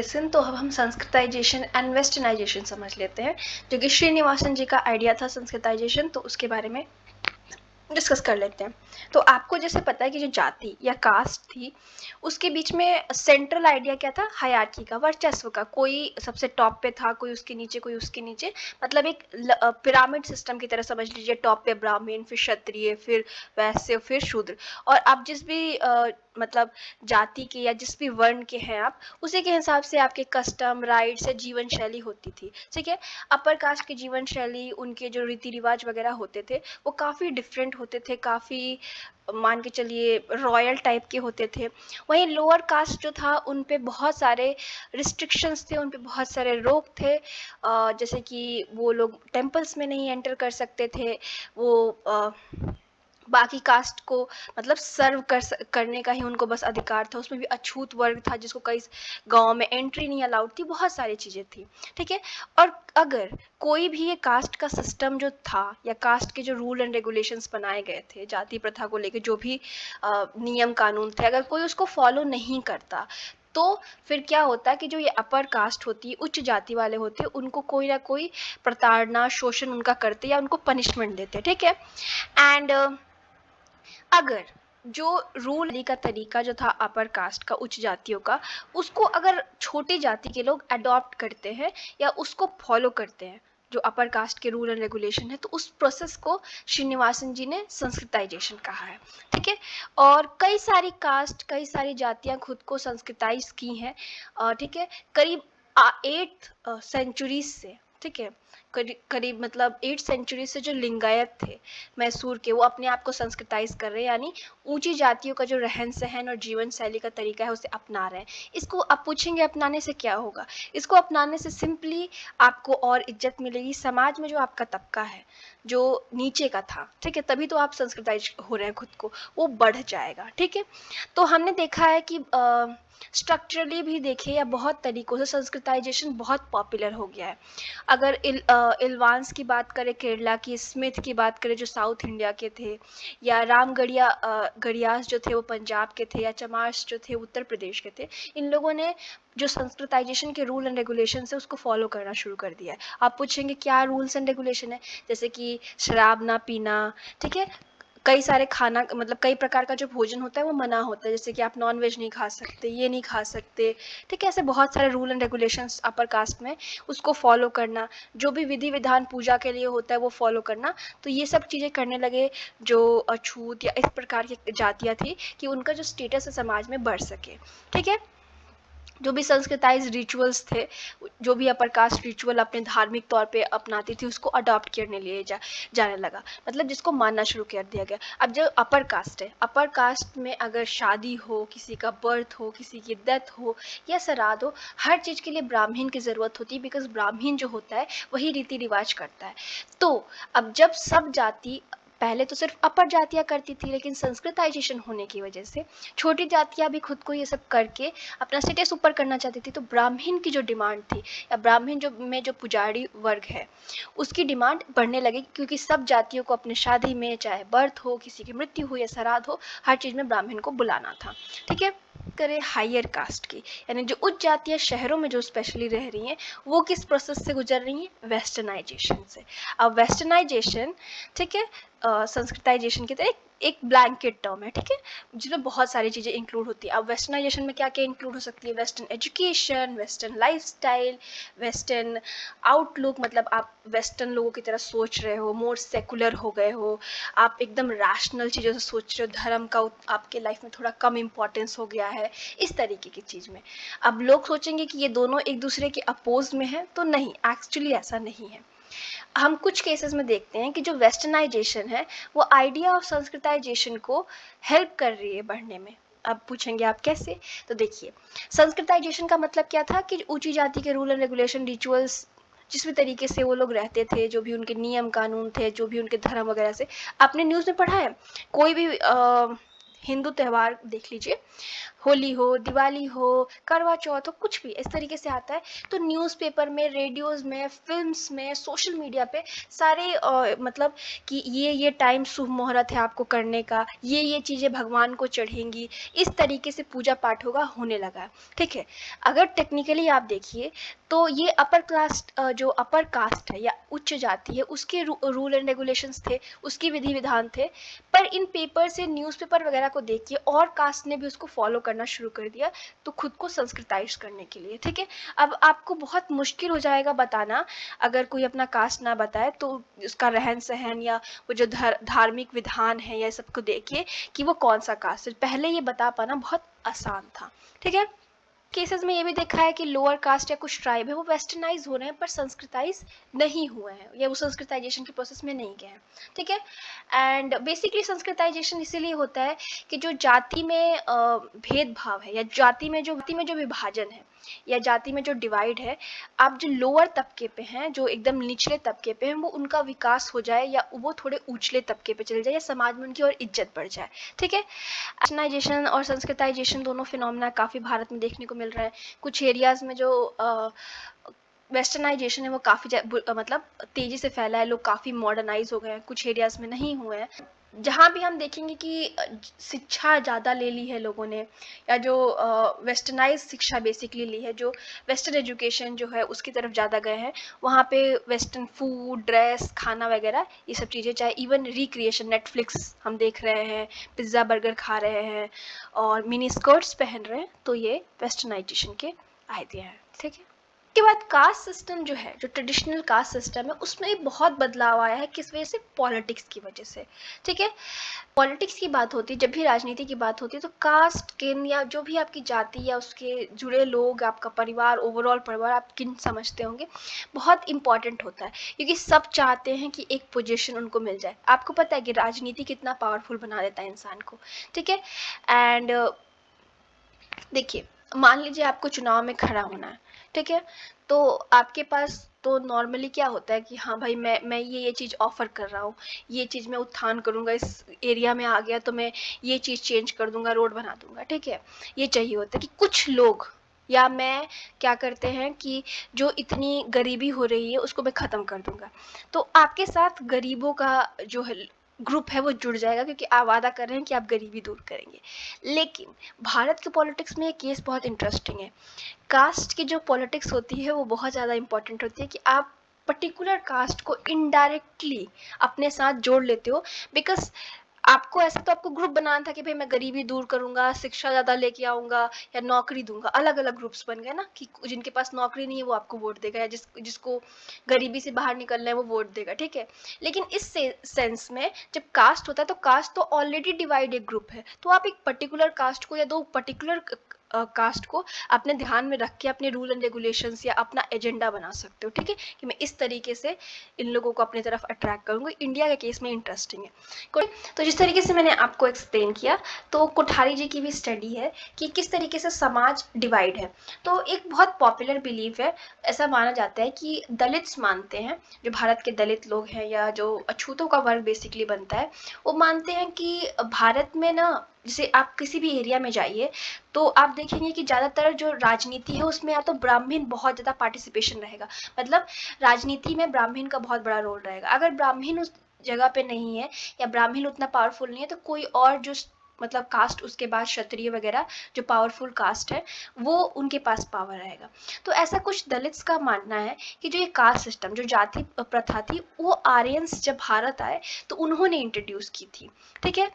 Sanskritisation, तो अब हम संस्कृताइजेशन एंड वेस्टर्नाइजेशन समझ लेते हैं, जो कि श्रीनिवासन जी का आइडिया था संस्कृताइजेशन, तो उसके बारे में डिस्कस कर लेते हैं। तो आपको जैसे पता है कि जो जाति या कास्ट थी, उसके बीच में सेंट्रल आइडिया क्या था? हायरार्की का, वर्चस्व का। कोई सबसे टॉप पे था, कोई उसके नीचे, कोई उसके नीचे, मतलब एक पिरामिड सिस्टम की तरह समझ लीजिए। टॉप पे ब्राह्मण, फिर क्षत्रिय, फिर वैश्य, फिर शूद्र। और आप जिस भी मतलब जाति के या जिस भी वर्ण के हैं आप, उसी के हिसाब से आपके कस्टम, राइट्स या जीवन शैली होती थी। ठीक है। अपर कास्ट की जीवन शैली, उनके जो रीति रिवाज वगैरह होते थे, वो काफ़ी डिफरेंट होते थे, काफ़ी मान के चलिए रॉयल टाइप के होते थे। वहीं लोअर कास्ट जो था, उन पे बहुत सारे रिस्ट्रिक्शंस थे, उन पे बहुत सारे रोक थे। जैसे कि वो लोग टेम्पल्स में नहीं एंटर कर सकते थे, वो बाकी कास्ट को मतलब सर्व करने का ही उनको बस अधिकार था। उसमें भी अछूत वर्ग था, जिसको कई गाँव में एंट्री नहीं अलाउड थी, बहुत सारी चीज़ें थी। ठीक है। और अगर कोई भी ये कास्ट का सिस्टम जो था, या कास्ट के जो रूल एंड रेगुलेशंस बनाए गए थे जाति प्रथा को लेके, जो भी नियम कानून थे, अगर कोई उसको फॉलो नहीं करता, तो फिर क्या होता है कि जो ये अपर कास्ट होती है, उच्च जाति वाले होते हैं, उनको कोई ना कोई प्रताड़ना, शोषण उनका करते, या उनको पनिशमेंट देते। ठीक है। एंड अगर जो रूल का तरीका जो था अपर कास्ट का, उच्च जातियों का, उसको अगर छोटी जाति के लोग अडॉप्ट करते हैं या उसको फॉलो करते हैं, जो अपर कास्ट के रूल एंड रेगुलेशन है, तो उस प्रोसेस को श्रीनिवासन जी ने संस्कृताइजेशन कहा है। ठीक है। और कई सारी कास्ट, कई सारी जातियां खुद को संस्कृताइज की हैं। ठीक है। करीब 8th सेंचुरी से, ठीक है, करीब मतलब 8th सेंचुरी से जो लिंगायत थे मैसूर के, वो अपने आप को संस्कृताइज कर रहे हैं, यानी ऊंची जातियों का जो रहन सहन और जीवन शैली का तरीका है, उसे अपना रहे हैं। इसको आप पूछेंगे अपनाने से क्या होगा? इसको अपनाने से सिंपली आपको और इज्जत मिलेगी समाज में। जो आपका तबका है, जो नीचे का था, ठीक है, तभी तो आप संस्कृताइज हो रहे हैं खुद को, वो बढ़ जाएगा। ठीक है। तो हमने देखा है कि स्ट्रक्चरली भी देखे या बहुत तरीकों से संस्कृताइजेशन बहुत पॉपुलर हो गया है। अगर इल्वांस की बात करें केरला की, स्मिथ की बात करें जो साउथ इंडिया के थे, या गड़ियास जो थे वो पंजाब के थे, या चमार्स जो थे उत्तर प्रदेश के थे, इन लोगों ने जो संस्कृताइजेशन के रूल एंड रेगुलेशन है उसको फॉलो करना शुरू कर दिया है। आप पूछेंगे क्या रूल्स एंड रेगुलेशन है? जैसे कि शराब ना पीना, ठीक है, कई सारे खाना मतलब कई प्रकार का जो भोजन होता है वो मना होता है, जैसे कि आप नॉन वेज नहीं खा सकते, ये नहीं खा सकते। ठीक है। ऐसे बहुत सारे rule and regulations upper caste में, उसको फॉलो करना, जो भी विधि विधान पूजा के लिए होता है वो फॉलो करना। तो ये सब चीज़ें करने लगे जो अछूत या इस प्रकार की जातियाँ थी, कि उनका जो स्टेटस है समाज में बढ़ सके। ठीक है। जो भी संस्कृताइज रिचुअल्स थे, जो भी अपर कास्ट रिचुअल अपने धार्मिक तौर पे अपनाती थी, उसको अडॉप्ट करने लिए जाने लगा, मतलब जिसको मानना शुरू कर दिया गया। अब जो अपर कास्ट है, अपर कास्ट में अगर शादी हो, किसी का बर्थ हो, किसी की डेथ हो या श्राद्ध हो, हर चीज़ के लिए ब्राह्मण की ज़रूरत होती है, बिकॉज ब्राह्मण जो होता है वही रीति रिवाज करता है। तो अब जब सब जाति, पहले तो सिर्फ अपर जातियाँ करती थी, लेकिन संस्कृताइजेशन होने की वजह से छोटी जातियाँ भी खुद को ये सब करके अपना स्टेटस ऊपर करना चाहती थी। तो ब्राह्मण की जो डिमांड थी, या ब्राह्मण जो पुजारी वर्ग है, उसकी डिमांड बढ़ने लगी, क्योंकि सब जातियों को अपने शादी में, चाहे बर्थ हो, किसी की मृत्यु हो या श्राद्ध हो, हर चीज़ में ब्राह्मण को बुलाना था। ठीक है। करें हायर कास्ट की, यानी जो उच्च जातियाँ शहरों में जो स्पेशली रह रही हैं, वो किस प्रोसेस से गुजर रही हैं? वेस्टर्नाइजेशन से। अब वेस्टर्नाइजेशन, ठीक है, संस्कृताइजेशन की तरह एक ब्लैंकेट टर्म है, ठीक है, जिसमें बहुत सारी चीज़ें इंक्लूड होती है। अब वेस्टर्नाइजेशन में क्या क्या इंक्लूड हो सकती है? Western education, western lifestyle, western outlook, मतलब आप वेस्टर्न लोगों की तरह सोच रहे हो, मोर सेकुलर हो गए हो, आप एकदम रैशनल चीज़ों से सोच रहे हो, धर्म का आपके लाइफ में थोड़ा कम इम्पोर्टेंस हो गया है, इस तरीके की चीज़ में। अब लोग सोचेंगे कि ये दोनों एक दूसरे के अपोज में हैं, तो नहीं, एक्चुअली ऐसा नहीं है। हम कुछ केसेस में देखते हैं कि जो वेस्टर्नाइजेशन है, वो आइडिया ऑफ संस्कृताइजेशन को हेल्प कर रही है बढ़ने में। अब पूछेंगे आप कैसे? तो देखिए, संस्कृताइजेशन का मतलब क्या था कि ऊंची जाति के रूल एंड रेगुलेशन, रिचुअल्स, जिस भी तरीके से वो लोग रहते थे, जो भी उनके नियम कानून थे, जो भी उनके धर्म वगैरह से, आपने न्यूज़ में पढ़ा है, कोई भी हिंदू त्यौहार देख लीजिए, होली हो, दिवाली हो, करवा चौथ हो, कुछ भी इस तरीके से आता है तो न्यूज़पेपर में, रेडियोज़ में, फ़िल्म्स में, सोशल मीडिया पे सारे मतलब कि ये टाइम शुभ मुहूर्त है आपको करने का, ये चीज़ें भगवान को चढ़ेंगी, इस तरीके से पूजा पाठ होगा होने लगा है, ठीक है। अगर टेक्निकली आप देखिए तो ये अपर क्लास जो अपर कास्ट है या उच्च जाति है उसके रूल एंड रेगुलेशंस थे, उसकी विधि विधान थे, पर इन पेपर से, न्यूज़पेपर वगैरह को देखिए और कास्ट ने भी उसको फॉलो करना शुरू कर दिया तो खुद को संस्कृताइज करने के लिए, ठीक है। अब आपको बहुत मुश्किल हो जाएगा बताना, अगर कोई अपना कास्ट ना बताए तो उसका रहन सहन या वो जो धार्मिक विधान है या सबको देखिए कि वो कौन सा कास्ट है, पहले ये बता पाना बहुत आसान था, ठीक है। केसेस में ये भी देखा है कि लोअर कास्ट या कुछ ट्राइब है वो वेस्टर्नाइज हो रहे हैं पर संस्कृताइज नहीं हुए हैं या वो संस्कृताइजेशन के प्रोसेस में नहीं गए हैं, ठीक है। एंड बेसिकली संस्कृताइजेशन इसीलिए होता है कि जो जाति में भेदभाव है या जाति में जो विभाजन है या जाति में जो डिवाइड है, आप जो लोअर तबके पे हैं, जो एकदम निचले तबके पे हैं, वो उनका विकास हो जाए या वो थोड़े ऊंचले तबके पे चले जाए या समाज में उनकी और इज्जत बढ़ जाए, ठीक है। वेस्टर्नाइजेशन और संस्कृताइजेशन दोनों फिनोमेना काफ़ी भारत में देखने को मिल रहा है। कुछ एरियाज़ में जो वेस्टर्नाइजेशन है वो काफ़ी मतलब तेज़ी से फैला है, लोग काफ़ी मॉडर्नाइज हो गए हैं, कुछ एरियाज़ में नहीं हुए हैं। जहाँ भी हम देखेंगे कि शिक्षा ज़्यादा ले ली है लोगों ने या जो वेस्टर्नाइज शिक्षा बेसिकली ली है, जो वेस्टर्न एजुकेशन जो है उसकी तरफ ज़्यादा गए हैं, वहाँ पे वेस्टर्न फूड, ड्रेस, खाना वगैरह ये सब चीज़ें, चाहे इवन रिक्रिएशन, नेटफ्लिक्स हम देख रहे हैं, पिज़्ज़ा बर्गर खा रहे हैं और मिनी स्कर्ट्स पहन रहे हैं, तो ये वेस्टर्नाइजेशन के आइडिया है, ठीक है। के बाद कास्ट सिस्टम जो है, जो ट्रेडिशनल कास्ट सिस्टम है, उसमें बहुत बदलाव आया है, किस वजह से? पॉलिटिक्स की वजह से, ठीक है। पॉलिटिक्स की बात होती है, जब भी राजनीति की बात होती है तो कास्ट, किन या जो भी आपकी जाति या उसके जुड़े लोग, आपका परिवार, ओवरऑल परिवार आप किन समझते होंगे, बहुत इंपॉर्टेंट होता है क्योंकि सब चाहते हैं कि एक पोजीशन उनको मिल जाए। आपको पता है कि राजनीति कितना पावरफुल बना देता है इंसान को, ठीक है। एंड देखिए, मान लीजिए आपको चुनाव में खड़ा होना है, ठीक है, तो आपके पास तो नॉर्मली क्या होता है कि हाँ भाई मैं ये चीज़ ऑफ़र कर रहा हूँ, ये चीज़ मैं उत्थान करूँगा, इस एरिया में आ गया तो मैं ये चीज़ चेंज कर दूँगा, रोड बना दूँगा, ठीक है। ये चाहिए होता है कि कुछ लोग या मैं क्या करते हैं कि जो इतनी गरीबी हो रही है उसको मैं ख़त्म कर दूँगा। तो आपके साथ गरीबों का जो है ग्रुप है वो जुड़ जाएगा क्योंकि आप वादा कर रहे हैं कि आप गरीबी दूर करेंगे। लेकिन भारत के पॉलिटिक्स में ये केस बहुत इंटरेस्टिंग है। कास्ट की जो पॉलिटिक्स होती है वो बहुत ज़्यादा इंपॉर्टेंट होती है कि आप पर्टिकुलर कास्ट को इनडायरेक्टली अपने साथ जोड़ लेते हो, बिकॉज आपको ऐसा तो आपको ग्रुप बनाना था कि भाई मैं गरीबी दूर करूंगा, शिक्षा ज़्यादा लेके आऊंगा या नौकरी दूंगा। अलग अलग ग्रुप्स बन गए ना कि जिनके पास नौकरी नहीं है वो आपको वोट देगा या जिसको गरीबी से बाहर निकलना है वो वोट देगा, ठीक है। लेकिन इस सेंस में जब कास्ट होता है तो कास्ट तो ऑलरेडी डिवाइडेड ग्रुप है, तो आप एक पर्टिकुलर कास्ट को या दो पर्टिकुलर कास्ट को अपने ध्यान में रख के अपने रूल एंड रेगुलेशंस या अपना एजेंडा बना सकते हो, ठीक है, कि मैं इस तरीके से इन लोगों को अपनी तरफ अट्रैक्ट करूंगा। इंडिया के केस में इंटरेस्टिंग है कोई। तो जिस तरीके से मैंने आपको एक्सप्लेन किया, तो कोठारी जी की भी स्टडी है कि किस तरीके से समाज डिवाइड है। तो एक बहुत पॉपुलर बिलीफ है, ऐसा माना जाता है कि दलित्स मानते हैं, जो भारत के दलित लोग हैं या जो अछूतों का वर्ग बेसिकली बनता है, वो मानते हैं कि भारत में ना, जैसे आप किसी भी एरिया में जाइए तो आप देखेंगे कि ज़्यादातर जो राजनीति है उसमें या तो ब्राह्मण बहुत ज़्यादा पार्टिसिपेशन रहेगा, मतलब राजनीति में ब्राह्मण का बहुत बड़ा रोल रहेगा। अगर ब्राह्मण उस जगह पे नहीं है या ब्राह्मण उतना पावरफुल नहीं है तो कोई और जो मतलब कास्ट उसके बाद क्षत्रिय वगैरह जो पावरफुल कास्ट है वो उनके पास पावर रहेगा। तो ऐसा कुछ दलित्स का मानना है कि जो ये कास्ट सिस्टम, जो जाति प्रथा थी, वो आर्यंस जब भारत आए तो उन्होंने इंट्रोड्यूस की थी, ठीक है।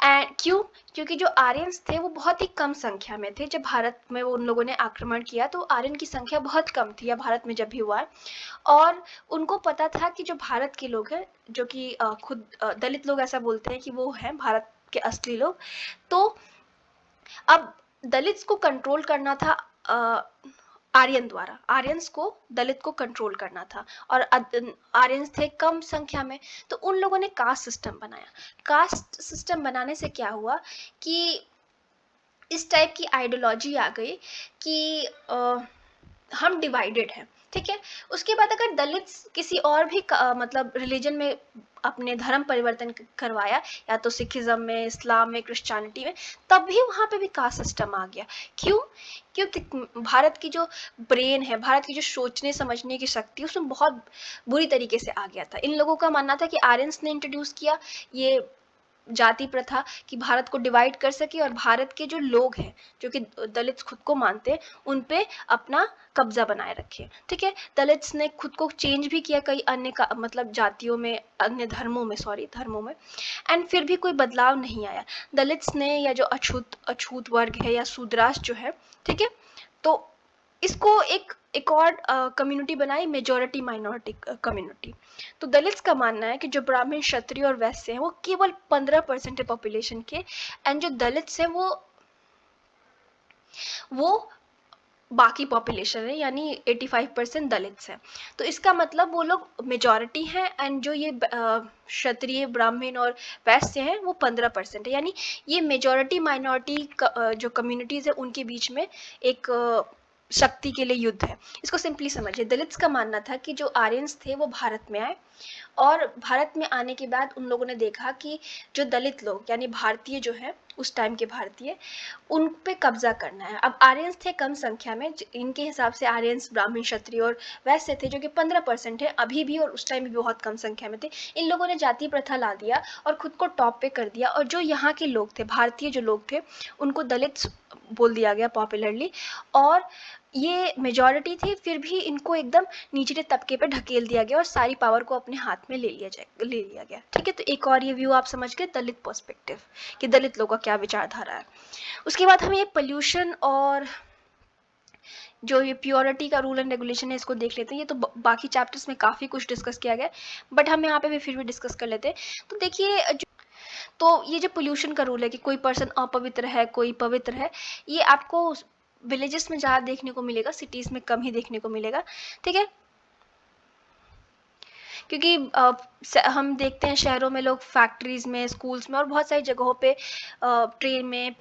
एंड क्यों? क्योंकि जो आर्यंस थे वो बहुत ही कम संख्या में थे। जब भारत में वो उन लोगों ने आक्रमण किया तो आर्यन की संख्या बहुत कम थी, या भारत में जब भी हुआ, और उनको पता था कि जो भारत के लोग हैं, जो कि खुद दलित लोग ऐसा बोलते हैं कि वो हैं भारत के असली लोग। तो अब दलित्स को कंट्रोल करना था आर्यन द्वारा, आर्यंस को दलित को कंट्रोल करना था और आर्यंस थे कम संख्या में, तो उन लोगों ने कास्ट सिस्टम बनाया। कास्ट सिस्टम बनाने से क्या हुआ कि इस टाइप की आइडियोलॉजी आ गई कि हम डिवाइडेड हैं, ठीक है। उसके बाद अगर दलित किसी और भी मतलब रिलीजन में अपने धर्म परिवर्तन करवाया, या तो सिखिज्म में, इस्लाम में, क्रिश्चियनिटी में, तब भी वहाँ पे भी कास्ट सिस्टम आ गया। क्यों? क्योंकि भारत की जो ब्रेन है, भारत की जो सोचने समझने की शक्ति, उसमें बहुत बुरी तरीके से आ गया था। इन लोगों का मानना था कि आर्यंस ने इंट्रोड्यूस किया ये जाति प्रथा कि भारत को डिवाइड कर सके, और भारत के जो लोग हैं, जो कि दलित खुद को मानते हैं, उन पे अपना कब्जा बनाए रखे। ठीक है। दलित्स ने खुद को चेंज भी किया कई अन्य का मतलब जातियों में, अन्य धर्मों में, धर्मों में, एंड फिर भी कोई बदलाव नहीं आया। दलित्स ने, या जो अछूत अछूत वर्ग है, या शूद्रास जो है, ठीक है, तो इसको एक और कम्युनिटी बनाई, मेजॉरिटी माइनॉरिटी कम्युनिटी। तो दलित्स का मानना है कि जो ब्राह्मण, क्षत्रिय और वैश्य हैं वो केवल 15% है पॉपुलेशन के, एंड जो दलित्स हैं वो बाकी पॉपुलेशन है, यानी 85% दलित्स हैं। तो इसका मतलब वो लोग मेजॉरिटी हैं, एंड जो ये क्षत्रिय, ब्राह्मण और वैश्य हैं वो 15% है, यानी ये मेजॉरिटी माइनॉरिटी जो कम्युनिटीज़ है उनके बीच में एक शक्ति के लिए युद्ध है। इसको सिंपली समझिए। दलित्स का मानना था कि जो आर्यंस थे वो भारत में आए, और भारत में आने के बाद उन लोगों ने देखा कि जो दलित लोग, यानी भारतीय जो है, उस टाइम के भारतीय, उन पे कब्जा करना है। अब आर्यंस थे कम संख्या में, इनके हिसाब से आर्यंस, ब्राह्मण, क्षत्रिय और वैश्य थे, जो कि 15% है अभी भी, और उस टाइम भी बहुत कम संख्या में थे। इन लोगों ने जाति प्रथा ला दिया और खुद को टॉप पे कर दिया, और जो यहाँ के लोग थे, भारतीय जो लोग थे, उनको दलित बोल दिया गया पॉपुलरली, और ये मेजॉरिटी थी, फिर भी इनको एकदम निचले तबके पे ढकेल दिया गया और सारी पावर को अपने हाथ में ले लिया गया। ठीक है। तो एक और ये व्यू आप समझ गए, दलित पर्सपेक्टिव, कि दलित लोगों का क्या विचारधारा है। उसके बाद हम ये पोल्यूशन और जो ये प्योरिटी का रूल एंड रेगुलेशन है, इसको देख लेते हैं। ये तो बाकी चैप्टर्स में काफ़ी कुछ डिस्कस किया गया, बट हम यहाँ पे भी फिर भी डिस्कस कर लेते हैं। तो देखिए, तो ये जो पोल्यूशन का रूल है कि कोई पर्सन अपवित्र है, कोई पवित्र है, ये आपको विलेजेस में ज़्यादा देखने को मिलेगा, सिटीज़ में कम ही देखने को मिलेगा। ठीक है। क्योंकि हम देखते हैं शहरों में लोग फैक्ट्रीज़ में, स्कूल्स में और बहुत सारी जगहों पे, ट्रेन में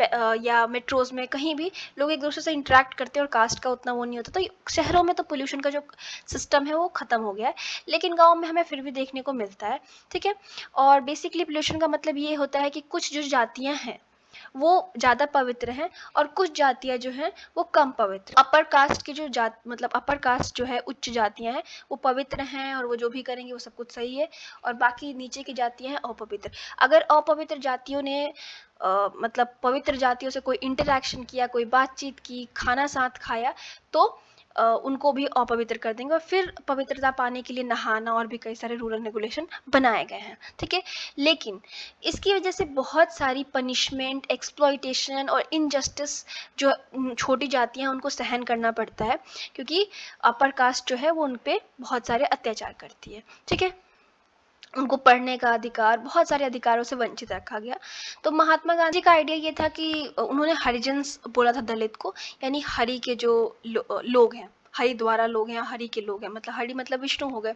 या मेट्रोज़ में, कहीं भी लोग एक दूसरे से इंटरेक्ट करते हैं और कास्ट का उतना वो नहीं होता। तो शहरों में तो पोल्यूशन का जो सिस्टम है वो ख़त्म हो गया है, लेकिन गाँव में हमें फिर भी देखने को मिलता है। ठीक है। और बेसिकली पोल्यूशन का मतलब ये होता है कि कुछ जो जातियाँ हैं वो ज़्यादा पवित्र हैं, और कुछ जातियाँ जो हैं वो कम पवित्र। अपर कास्ट की जो मतलब अपर कास्ट जो है, उच्च जातियाँ हैं, वो पवित्र हैं और वो जो भी करेंगे वो सब कुछ सही है, और बाकी नीचे की जातियाँ हैं अपवित्र। अगर अपवित्र जातियों ने मतलब पवित्र जातियों से कोई इंटरेक्शन किया, कोई बातचीत की, खाना साथ खाया, तो उनको भी अपवित्र कर देंगे, और फिर पवित्रता पाने के लिए नहाना और भी कई सारे रूल एंड रेगुलेशन बनाए गए हैं। ठीक है। लेकिन इसकी वजह से बहुत सारी पनिशमेंट, एक्सप्लॉइटेशन और इनजस्टिस जो छोटी जातियाँ हैं उनको सहन करना पड़ता है, क्योंकि अपर कास्ट जो है वो उन पे बहुत सारे अत्याचार करती है। ठीक है। उनको पढ़ने का अधिकार, बहुत सारे अधिकारों से वंचित रखा गया। तो महात्मा गांधी का आइडिया ये था कि उन्होंने हरिजन्स बोला था दलित को, यानी हरि के जो लोग हैं, हरिद्वारा लोग हैं, या हरि के लोग हैं, मतलब हरि मतलब विष्णु हो गए।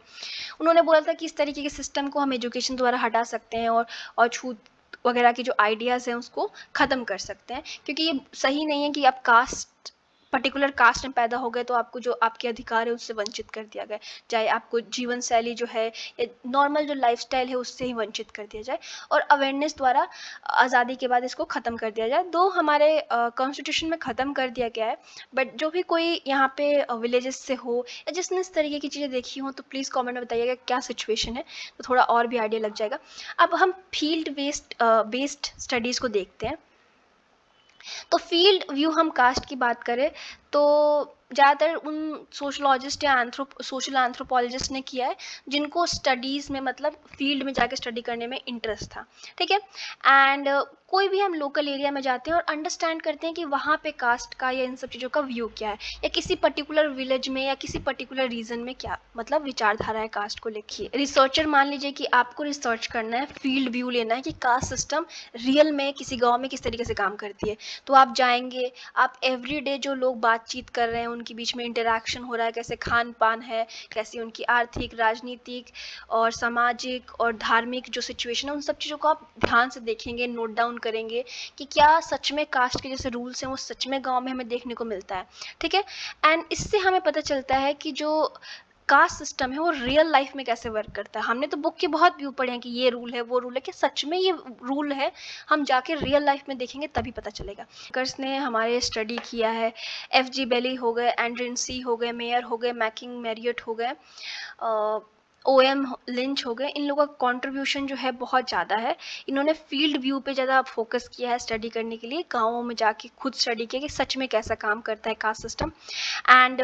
उन्होंने बोला था कि इस तरीके के सिस्टम को हम एजुकेशन द्वारा हटा सकते हैं, और छूत वगैरह के जो आइडियाज़ हैं उसको ख़त्म कर सकते हैं, क्योंकि ये सही नहीं है कि आप कास्ट, पर्टिकुलर कास्ट में पैदा हो गए तो आपको जो आपके अधिकार है उससे वंचित कर दिया गया, चाहे आपको जीवन शैली जो है या नॉर्मल जो लाइफस्टाइल है उससे ही वंचित कर दिया जाए, और अवेयरनेस द्वारा आज़ादी के बाद इसको ख़त्म कर दिया जाए। दो हमारे कॉन्स्टिट्यूशन में ख़त्म कर दिया गया है, बट जो भी कोई यहाँ पे विलेजेस से हो या जिसने इस तरीके की चीज़ें देखी हो, तो प्लीज़ कॉमेंट में बताइएगा क्या सिचुएशन है, तो थोड़ा और भी आइडिया लग जाएगा। अब हम फील्ड बेस्ड स्टडीज़ को देखते हैं। तो फील्ड व्यू हम कास्ट की बात करें तो ज़्यादातर उन सोशलॉजिस्ट या सोशल एंथ्रोपोलॉजिस्ट ने किया है जिनको स्टडीज़ में, मतलब फील्ड में जाके स्टडी करने में इंटरेस्ट था। ठीक है। एंड कोई भी हम लोकल एरिया में जाते हैं और अंडरस्टैंड करते हैं कि वहाँ पे कास्ट का या इन सब चीज़ों का व्यू क्या है, या किसी पर्टिकुलर विलेज में या किसी पर्टिकुलर रीजन में क्या मतलब विचारधारा है कास्ट को लेके। रिसर्चर मान लीजिए कि आपको रिसर्च करना है, फील्ड व्यू लेना है कि कास्ट सिस्टम रियल में किसी गाँव में किस तरीके से काम करती है। तो आप जाएंगे, आप एवरीडे जो लोग बातचीत कर रहे हैं उनके बीच में इंटरेक्शन हो रहा है, कैसे खान पान है, कैसी उनकी आर्थिक, राजनीतिक और सामाजिक और धार्मिक जो सिचुएशन है, उन सब चीज़ों को आप ध्यान से देखेंगे, नोट डाउन डाउन करेंगे कि क्या सच में कास्ट के जैसे रूल्स हैं वो सच में गाँव में हमें देखने को मिलता है, ठीक है। एंड इससे हमें पता चलता है कि जो कास्ट सिस्टम है वो रियल लाइफ में कैसे वर्क करता है। हमने तो बुक के बहुत व्यू पढ़े हैं कि ये रूल है वो रूल है, कि सच में ये रूल है, हम जाके रियल लाइफ में देखेंगे तभी पता चलेगा। कर्स ने हमारे स्टडी किया है, FG बेली हो गए, एंड्रिन हो गए, मेयर हो गए, मैकिंग मैरियट हो गए, OM लिंच हो गए, इन लोगों का कंट्रीब्यूशन जो है बहुत ज़्यादा है। इन्होंने फील्ड व्यू पे ज़्यादा फोकस किया है स्टडी करने के लिए, गाँवों में जाके खुद स्टडी किया कि सच में कैसा काम करता है कास्ट सिस्टम। एंड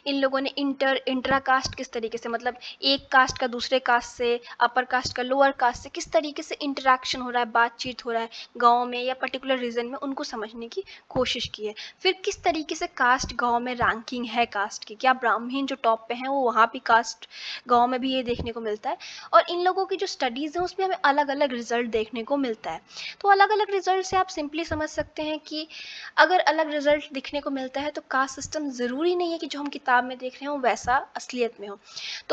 इन लोगों ने इंट्रा कास्ट किस तरीके से, मतलब एक कास्ट का दूसरे कास्ट से, अपर कास्ट का लोअर कास्ट से किस तरीके से इंटरेक्शन हो रहा है, बातचीत हो रहा है गाँव में या पर्टिकुलर रीजन में, उनको समझने की कोशिश की है। फिर किस तरीके से कास्ट गाँव में रैंकिंग है कास्ट की, क्या ब्राह्मण जो टॉप पे हैं वो वहाँ भी कास्ट गाँव में भी ये देखने को मिलता है। और इन लोगों की जो स्टडीज़ हैं उसमें हमें अलग अलग रिजल्ट देखने को मिलता है। तो अलग अलग रिजल्ट से आप सिंपली समझ सकते हैं कि अगर अलग रिजल्ट दिखने को मिलता है तो कास्ट सिस्टम ज़रूरी नहीं है कि जो हम किताब में देख रहे हो वैसा असलियत में हो। तो